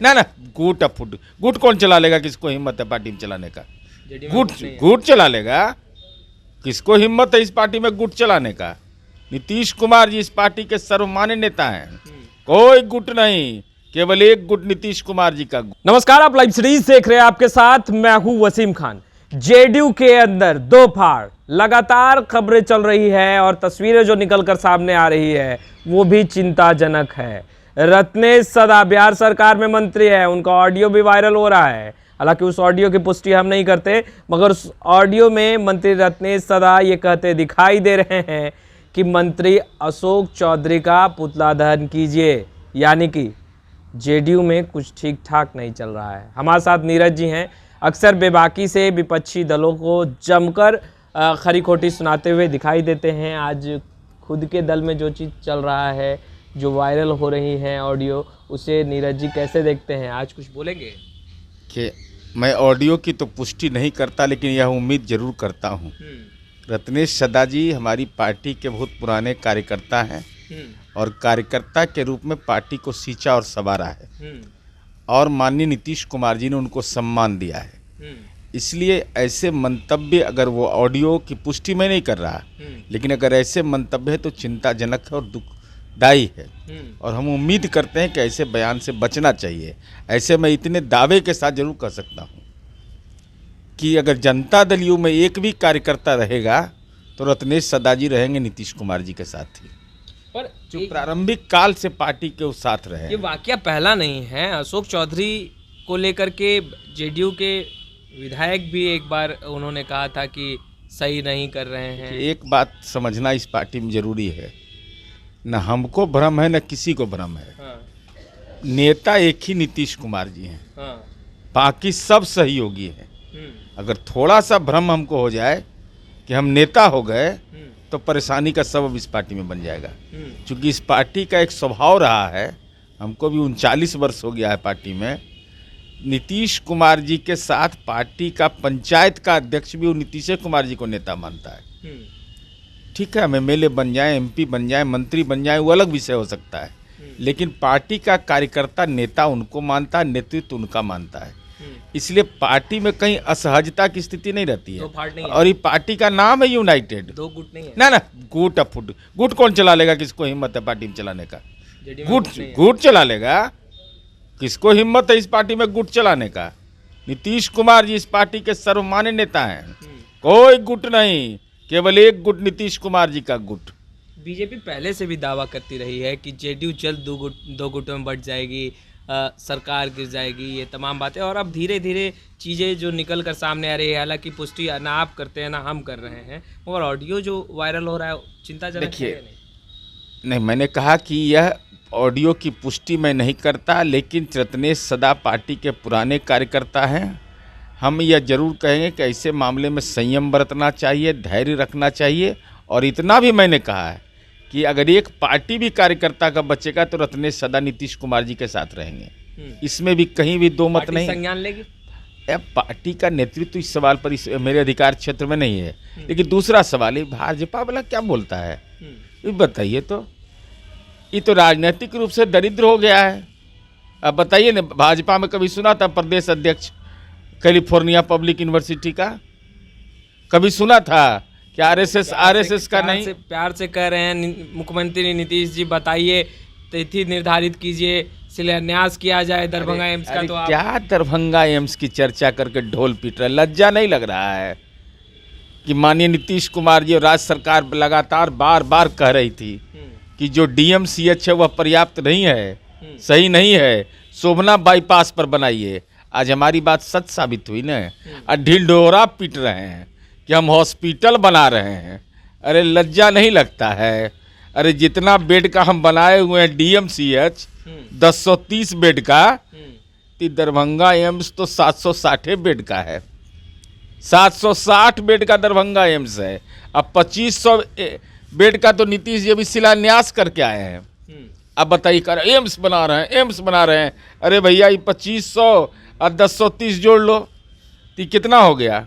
ना गुट अब फुट गुट कौन चला लेगा? किसको हिम्मत है पार्टी में चलाने का? गुट नहीं है। गुट चला लेगा? किसको हिम्मत है इस पार्टी में गुट चलाने का? नीतीश कुमार जी इस पार्टी के सर्वमान्य नेता हैं, कोई गुट नहीं, केवल एक गुट नीतीश कुमार जी का। नमस्कार, आप लाइव सीरीज देख रहे हैं, आपके साथ मैं हूं वसीम खान। जेडीयू के अंदर दो फाड़, लगातार खबरें चल रही है और तस्वीरें जो निकलकर सामने आ रही है वो भी चिंताजनक है। रत्नेश सदा बिहार सरकार में मंत्री है, उनका ऑडियो भी वायरल हो रहा है। हालांकि उस ऑडियो की पुष्टि हम नहीं करते, मगर उस ऑडियो में मंत्री रत्नेश सदा ये कहते दिखाई दे रहे हैं कि मंत्री अशोक चौधरी का पुतला दहन कीजिए, यानी कि जेडीयू में कुछ ठीक ठाक नहीं चल रहा है। हमारे साथ नीरज जी हैं, अक्सर बेबाकी से विपक्षी दलों को जमकर खरी खोटी सुनाते हुए दिखाई देते हैं। आज खुद के दल में जो चीज़ चल रहा है, जो वायरल हो रही है ऑडियो, उसे नीरज जी कैसे देखते हैं? आज कुछ बोलेंगे? कि मैं ऑडियो की तो पुष्टि नहीं करता, लेकिन यह उम्मीद जरूर करता हूँ। रत्नेश सदा जी हमारी पार्टी के बहुत पुराने कार्यकर्ता हैं और कार्यकर्ता के रूप में पार्टी को सींचा और संवारा है, और माननीय नीतीश कुमार जी ने उनको सम्मान दिया है। इसलिए ऐसे मंतव्य, अगर वो ऑडियो की पुष्टि मैं नहीं कर रहा, लेकिन अगर ऐसे मंतव्य है तो चिंताजनक है और दुखदायी है, और हम उम्मीद करते हैं कि ऐसे बयान से बचना चाहिए। ऐसे मैं इतने दावे के साथ जरूर कह सकता हूँ कि अगर जनता दल यू में एक भी कार्यकर्ता रहेगा तो रत्नेश सदा जी रहेंगे नीतीश कुमार जी के साथ ही, पर जो प्रारंभिक काल से पार्टी के साथ रहे। ये वाकया पहला नहीं है। अशोक चौधरी को लेकर के जेडीयू के विधायक भी एक बार उन्होंने कहा था कि सही नहीं कर रहे हैं। एक बात समझना इस पार्टी में जरूरी है, न हमको भ्रम है न किसी को भ्रम है। हाँ, नेता एक ही नीतीश कुमार जी हैं, हाँ, बाकी सब सहयोगी हैं। अगर थोड़ा सा भ्रम हमको हो जाए कि हम नेता हो गए तो परेशानी का सबब इस पार्टी में बन जाएगा। क्योंकि इस पार्टी का एक स्वभाव रहा है, हमको भी 39 वर्ष हो गया है पार्टी में। नीतीश कुमार जी के साथ पार्टी का पंचायत का अध्यक्ष भी नीतीश कुमार जी को नेता मानता है। ठीक है, हम एमएलए बन जाएं, एमपी बन जाएं, मंत्री बन जाएं, वो अलग विषय हो सकता है, लेकिन पार्टी का कार्यकर्ता नेता उनको मानता है, नेतृत्व उनका मानता है। इसलिए पार्टी में कहीं असहजता की स्थिति नहीं रहती है। और ये पार्टी का नाम है यूनाइटेड, दो गुट नहीं है। ना गुट अब फुट गुट कौन चला लेगा? किसको हिम्मत है पार्टी में चलाने का? गुट चला लेगा? किसको हिम्मत है इस पार्टी में गुट चलाने का? नीतीश कुमार जी इस पार्टी के सर्वमान्य नेता हैं, कोई गुट नहीं, केवल एक गुट नीतीश कुमार जी का गुट। बीजेपी पहले से भी दावा करती रही है कि जेडीयू जल्द दो गुटों में बढ़ जाएगी, सरकार गिर जाएगी, ये तमाम बातें। और अब धीरे धीरे चीज़ें जो निकल कर सामने आ रही है, हालांकि पुष्टि ना आप करते हैं ना हम कर रहे हैं, और ऑडियो जो वायरल हो रहा है चिंताजनक है। नहीं, मैंने कहा कि यह ऑडियो की पुष्टि मैं नहीं करता, लेकिन रत्नेश सदा पार्टी के पुराने कार्यकर्ता हैं। हम यह जरूर कहेंगे कि ऐसे मामले में संयम बरतना चाहिए, धैर्य रखना चाहिए। और इतना भी मैंने कहा है कि अगर एक पार्टी भी कार्यकर्ता का बचेगा तो रत्नेश सदा नीतीश कुमार जी के साथ रहेंगे, इसमें भी कहीं भी दो मत नहीं। संज्ञान लेगी पार्टी का नेतृत्व इस सवाल पर मेरे अधिकार क्षेत्र में नहीं है। लेकिन दूसरा सवाल है, भाजपा वाला क्या बोलता है ये बताइए तो। ये तो राजनीतिक रूप से दरिद्र हो गया है। अब बताइए ना, भाजपा में कभी सुना था प्रदेश अध्यक्ष कैलिफोर्निया पब्लिक यूनिवर्सिटी का? कभी सुना था कि आरएसएस का नहीं? प्यार से कह रहे हैं मुख्यमंत्री नीतीश जी, बताइए तिथि निर्धारित कीजिए, शिलान्यास किया जाए दरभंगा एम्स का। तो क्या दरभंगा एम्स की चर्चा करके ढोल पीट रहे? लज्जा नहीं लग रहा है कि माननीय नीतीश कुमार जी और राज्य सरकार लगातार बार बार कह रही थी कि जो डीएमसीएच है वह पर्याप्त नहीं है, सही नहीं है, शोभना बाईपास पर बनाइए। आज हमारी बात सच साबित हुई ना, और ढिंढोरा पीट रहे हैं कि हम हॉस्पिटल बना रहे हैं। अरे लज्जा नहीं लगता है? अरे जितना बेड का हम बनाए हुए हैं डीएमसीएच 1030 बेड का, दरभंगा एम्स तो 760 बेड का है। 760 बेड का दरभंगा एम्स है। अब 2500 बेड का तो नीतीश जी अभी शिलान्यास करके आए हैं। अब बताइए, कर एम्स बना रहे हैं, एम्स बना रहे हैं। अरे भैया, ये 2500 और 1030 जोड़ लो तो कितना हो गया?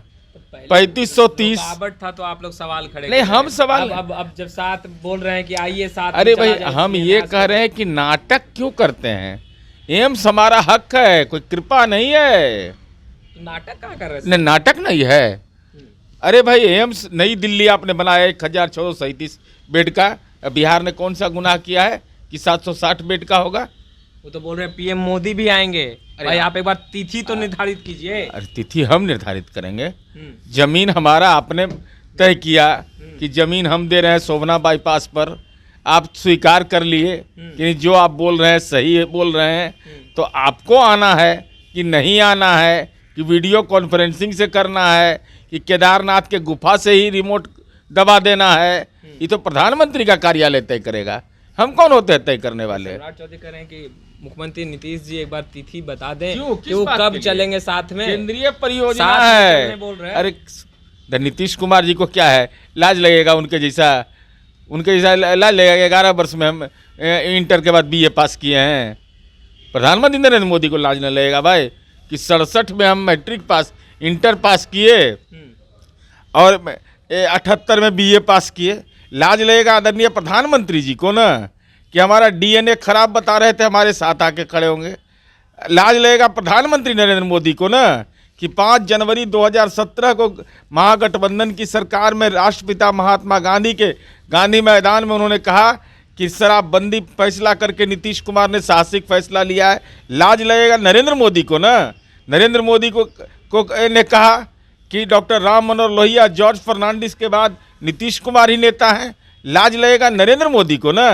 3530 था। तो आप लोग सवाल खड़े नहीं, हम सवाल अब जब साथ बोल रहे हैं कि आइए साथ। अरे भाई, हम ये कह रहे हैं कि नाटक क्यों करते हैं? एम्स हमारा हक है, कोई कृपा नहीं है। नाटक क्या कर रहे हैं? नहीं, नाटक नहीं है। अरे भाई, एम्स नई दिल्ली आपने बनाया 1637 बेड का। बिहार ने कौन सा गुनाह किया है कि 760 बेड का होगा? वो तो बोल रहे हैं पीएम मोदी भी आएंगे। भाई आप एक बार तिथि तो निर्धारित कीजिए। अरे तिथि हम निर्धारित करेंगे। जमीन हमारा आपने तय किया कि जमीन हम दे रहे हैं शोभना बाईपास पर। आप स्वीकार कर लिए कि जो आप बोल रहे हैं सही है, बोल रहे हैं। तो आपको आना है कि नहीं आना है, कि वीडियो कॉन्फ्रेंसिंग से करना है, कि केदारनाथ के गुफा से ही रिमोट दबा देना है? ये तो प्रधानमंत्री का कार्यालय तय करेगा। हम कौन होते हैं तय करने वाले? सम्राट चौधरी कह रहे हैं कि मुख्यमंत्री नीतीश जी एक बार तिथि बता दें क्यों? कि वो किस बात कब के लिए? चलेंगे साथ में। केंद्रीय परियोजना साथ में है। चलने बोल रहे हैं। अरे नीतीश कुमार जी को क्या है, लाज लगेगा उनके जैसा लाज लगेगा। 11 वर्ष में हम इंटर के बाद BA पास किए हैं। प्रधानमंत्री नरेंद्र मोदी को लाज न लगेगा भाई कि 67 में हम मैट्रिक पास, इंटर पास किए और 78 में BA पास किए। लाज लगेगा आदरणीय प्रधानमंत्री जी को ना कि हमारा DNA खराब बता रहे थे, हमारे साथ आके खड़े होंगे। लाज लगेगा प्रधानमंत्री नरेंद्र मोदी को ना कि 5 जनवरी 2017 को महागठबंधन की सरकार में राष्ट्रपिता महात्मा गांधी के गांधी मैदान में उन्होंने कहा कि शराबबंदी फैसला करके नीतीश कुमार ने साहसिक फैसला लिया है। लाज लगेगा नरेंद्र मोदी को ना। नरेंद्र मोदी को ने कहा कि डॉक्टर राम मनोहर लोहिया, जॉर्ज फर्नांडिस के बाद नीतीश कुमार ही नेता हैं। लाज लगेगा नरेंद्र मोदी को ना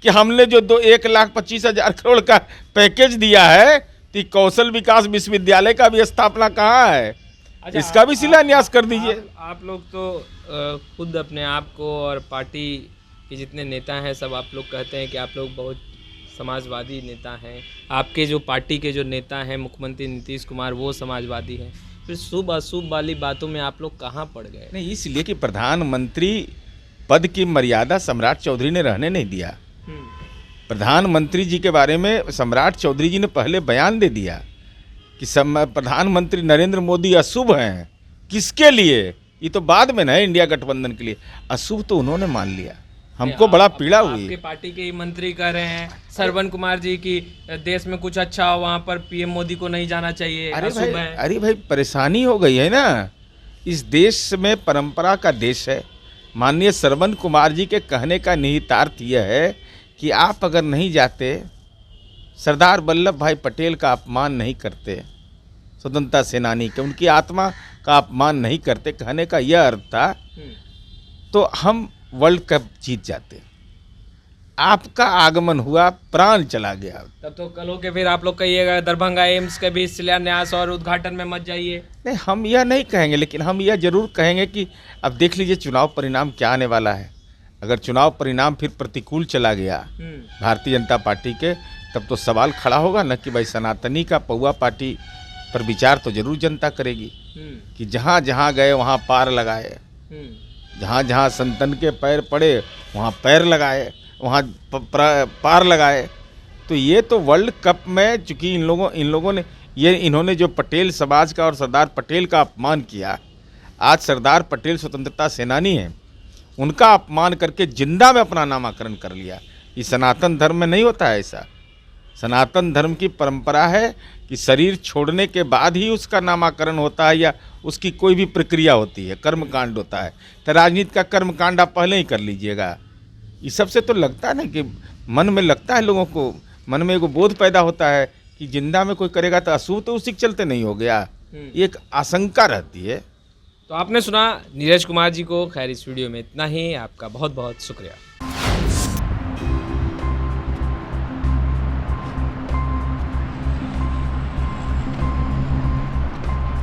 कि हमने जो 1,25,000 करोड़ का पैकेज दिया है, तो कौशल विकास विश्वविद्यालय का भी स्थापना कहाँ है? अच्छा, इसका भी शिलान्यास कर दीजिए। आप लोग तो खुद अपने आप को और पार्टी के जितने नेता हैं सब आप लोग कहते हैं कि आप लोग बहुत समाजवादी नेता हैं। आपके जो पार्टी के जो नेता हैं मुख्यमंत्री नीतीश कुमार, वो समाजवादी हैं। फिर शुभ अशुभ वाली बातों में आप लोग कहाँ पड़ गए? नहीं, इसलिए कि प्रधानमंत्री पद की मर्यादा सम्राट चौधरी ने रहने नहीं दिया। प्रधानमंत्री जी के बारे में सम्राट चौधरी जी ने पहले बयान दे दिया कि प्रधानमंत्री नरेंद्र मोदी अशुभ हैं। किसके लिए? ये तो बाद में ना, इंडिया गठबंधन के लिए। अशुभ तो उन्होंने मान लिया। हमको बड़ा पीड़ा हुई। आपके पार्टी के ही मंत्री कह रहे हैं, श्रवण कुमार जी की देश में कुछ अच्छा हो वहाँ पर पीएम मोदी को नहीं जाना चाहिए। अरे भाई परेशानी हो गई है ना। इस देश में परंपरा का देश है। माननीय श्रवण कुमार जी के कहने का निहितार्थ यह है कि आप अगर नहीं जाते, सरदार वल्लभ भाई पटेल का अपमान नहीं करते, स्वतंत्रता सेनानी के, उनकी आत्मा का अपमान नहीं करते, कहने का यह अर्थ था, तो हम वर्ल्ड कप जीत जाते। आपका आगमन हुआ, प्राण चला गया। तब तो कल हो के फिर आप लोग कहिएगा दरभंगा एम्स के भी शिलान्यास और उद्घाटन में मत जाइए। नहीं, हम यह नहीं कहेंगे, लेकिन हम यह जरूर कहेंगे कि अब देख लीजिए चुनाव परिणाम क्या आने वाला है। अगर चुनाव परिणाम फिर प्रतिकूल चला गया भारतीय जनता पार्टी के, तब तो सवाल खड़ा होगा न कि भाई सनातनी का पौवा पार्टी पर विचार तो जरूर जनता करेगी कि जहाँ जहाँ गए वहाँ पार लगाए, जहाँ जहाँ संतन के पैर पड़े वहाँ पैर लगाए, वहाँ पार लगाए। तो ये तो वर्ल्ड कप में चूँकि इन लोगों ने इन्होंने जो पटेल समाज का और सरदार पटेल का अपमान किया। आज सरदार पटेल स्वतंत्रता सेनानी हैं, उनका अपमान करके जिंदा में अपना नामाकरण कर लिया। ये सनातन धर्म में नहीं होता है ऐसा। सनातन धर्म की परंपरा है कि शरीर छोड़ने के बाद ही उसका नामाकरण होता है या उसकी कोई भी प्रक्रिया होती है, कर्मकांड होता है। तो राजनीति का कर्मकांड आप पहले ही कर लीजिएगा। इस सबसे तो लगता है ना कि मन में लगता है, लोगों को मन में एगो बोध पैदा होता है कि जिंदा में कोई करेगा तो अशुभ तो उसी के चलते नहीं हो गया, एक आशंका रहती है। तो आपने सुना नीरज कुमार जी को। खैर इस वीडियो में इतना ही। आपका बहुत बहुत शुक्रिया।